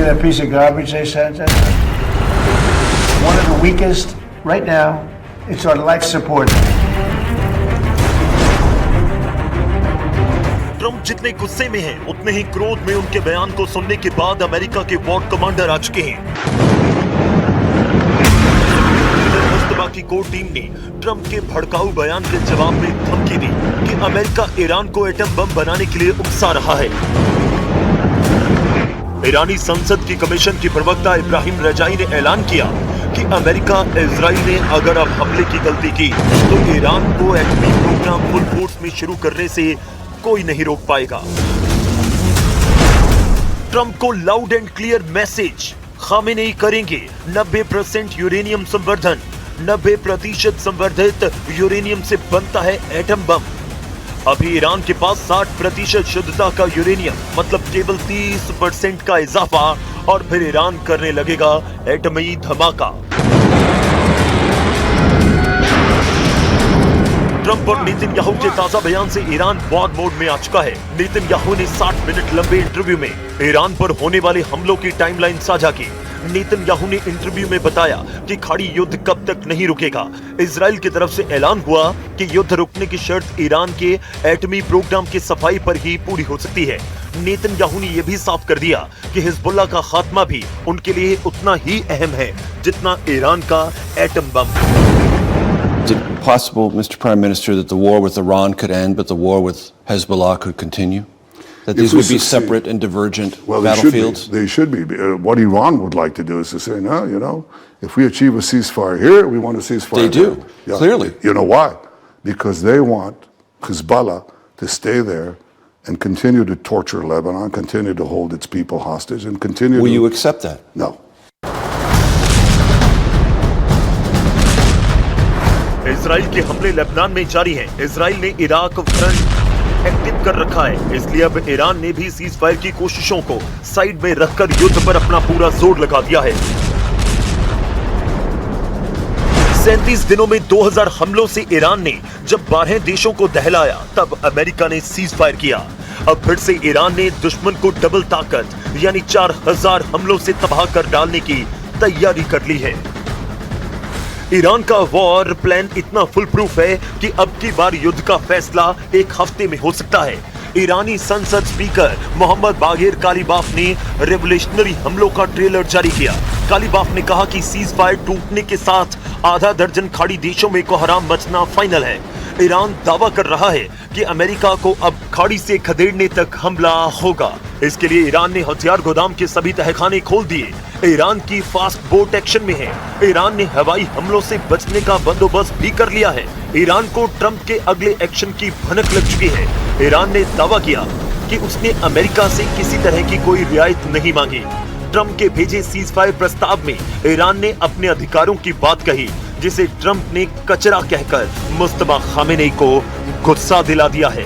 that piece of garbage they sent us? One of the weakest right now. It's on life support. Trump जितने गुस्से में हैं, उतने ही क्रोध में उनके बयान को सुनने के बाद अमेरिका के वॉर कमांडर आ चुके हैं। मुस्तफा की कोर टीम ने ट्रंप के भड़काऊ बयान के जवाब में धमकी दी कि अमेरिका ईरान को एटम बम बनाने के लिए उकसा रहा है। ईरानी संसद की कमीशन की प्रवक्ता इब्राहिम रजाई ने ऐलान किया कि अमेरिका इजराइल ने अगर अब हमले की गलती की तो ईरान को एटमी प्रोग्राम फुल फोर्स में शुरू करने से कोई नहीं रोक पाएगा। ट्रंप को loud and clear message, Khamenei करेंगे 90% यूरेनियम संवर्धन। 90% संवर्धित यूरेनियम से बनता है एटम बम। अभी ईरान के पास 60% शुद्धता का यूरेनियम, मतलब केवल 30% का इजाफा, और फिर ईरान करने लगेगा एटमी धमाका। ट्रंप और नेतन्याहू के ताजा बयान से ईरान वॉर मोड में आ चुका है। नेतन्याहू ने 60 मिनट लंबे इंटरव्यू में ईरान पर होने वाले हमलों की टाइमलाइन साझा की। नेतन्याहू ने इंटरव्यू में बताया कि खाड़ी युद्ध कब तक नहीं रुकेगा। इजराइल की तरफ से ऐलान हुआ कि युद्ध रुकने की शर्त ईरान के एटमी प्रोग्राम की सफाई पर ही पूरी हो सकती है। नेतन्याहू ने यह भी साफ कर दिया कि हिजबुल्लाह का खात्मा भी उनके लिए उतना ही अहम है जितना ईरान का atom bomb. Is it possible, Mr. Prime Minister, that the war with Iran could end, but the war with Hezbollah could continue? That these would be separate and divergent battlefields? They should be. What Iran would like to do is to say, no, you know, if we achieve a ceasefire here, we want a ceasefire They do, clearly. You know why? Because they want Hezbollah to stay there and continue to torture Lebanon, continue to hold its people hostage, and continue Will you accept that? No. Israel के हमले Lebanon में जारी हैं। Israel ने Iraq front active कर रखा है, इसलिए अब ईरान ने भी सीज फायर की कोशिशों को साइड में रखकर युद्ध पर अपना पूरा जोर लगा दिया है। 37 दिनों में 2000 हमलों से ईरान ने जब 12 देशों को दहलाया, तब अमेरिका ने सीज फायर किया। अब फिर से ईरान ने दुश्मन को डबल ताकत यानी 4000 हमलों से तबाह कर डालने की तैयारी कर ली है। ईरान का वॉर प्लान इतना फुल प्रूफ है कि अब की बार युद्ध का फैसला एक हफ्ते में हो सकता है। ईरानी संसद स्पीकर मोहम्मद बागेर कालीबाफ ने रेवोल्यूशनरी हमलों का ट्रेलर जारी किया। कालीबाफ ने कहा कि सीज फायर टूटने के साथ आधा दर्जन खाड़ी देशों में कोहराम मचना फाइनल है। ईरान दावा कर रहा है कि अमेरिका को अब खाड़ी से खदेड़ने तक हमला होगा। इसके लिए ईरान ने हथियार गोदाम के सभी तहखाने खोल दिए। ईरान की फास्ट बोट एक्शन में है। ईरान ने हवाई हमलों से बचने का बंदोबस्त भी कर लिया है। ईरान को ट्रंप के अगले एक्शन की भनक लग चुकी है। ईरान ने दावा किया कि उसने अमेरिका से किसी तरह की कोई रियायत नहीं मांगी। ट्रंप के भेजे सीज फायर प्रस्ताव में ईरान ने अपने अधिकारों की बात कही, जिसे ट्रंप ने कचरा कहकर मुस्तफा खामेनेई को गुस्सा दिला दिया है।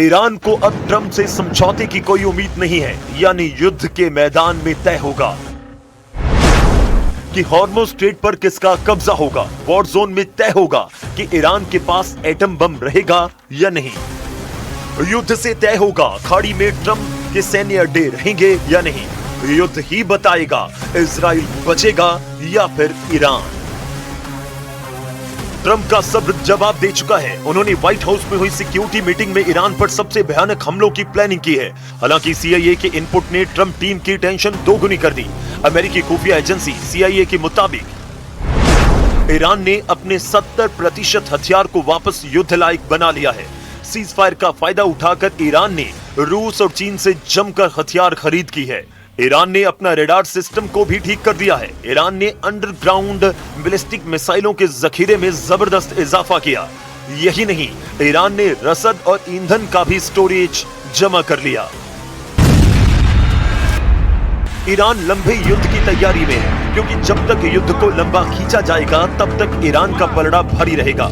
ईरान को अब ट्रंप से समझौते की कोई उम्मीद नहीं है, यानी युद्ध के मैदान में तय होगा कि हॉर्मुज़ स्ट्रेट पर किसका कब्जा होगा। वॉर जोन में तय होगा कि ईरान के पास एटम बम रहेगा या नहीं। युद्ध से तय होगा खाड़ी में ट्रंप के सैन्य अड्डे रहेंगे या नहीं। युद्ध ही बताएगा इजराइल बचेगा या फिर ईरान। ट्रंप का सब्र जवाब दे चुका है। उन्होंने व्हाइट हाउस में हुई सिक्योरिटी मीटिंग में ईरान पर सबसे भयानक हमलों की प्लानिंग की है। हालांकि CIA के इनपुट ने ट्रंप टीम की टेंशन दोगुनी कर दी। अमेरिकी खुफिया एजेंसी CIA के मुताबिक ईरान ने अपने 70% हथियार को वापस युद्ध लायक बना लिया है। सीज फायर का फायदा उठाकर ईरान ने रूस और चीन से जमकर हथियार खरीद की है। ईरान ने अपना रेडार सिस्टम को भी ठीक कर दिया है। ईरान ने अंडरग्राउंड बैलिस्टिक मिसाइलों के जखीरे में जबरदस्त इजाफा किया। यही नहीं, ईरान ने रसद और ईंधन का भी स्टोरेज जमा कर लिया। ईरान लंबे युद्ध की तैयारी में है, क्योंकि जब तक युद्ध को लंबा खींचा जाएगा तब तक ईरान का पलड़ा भारी रहेगा।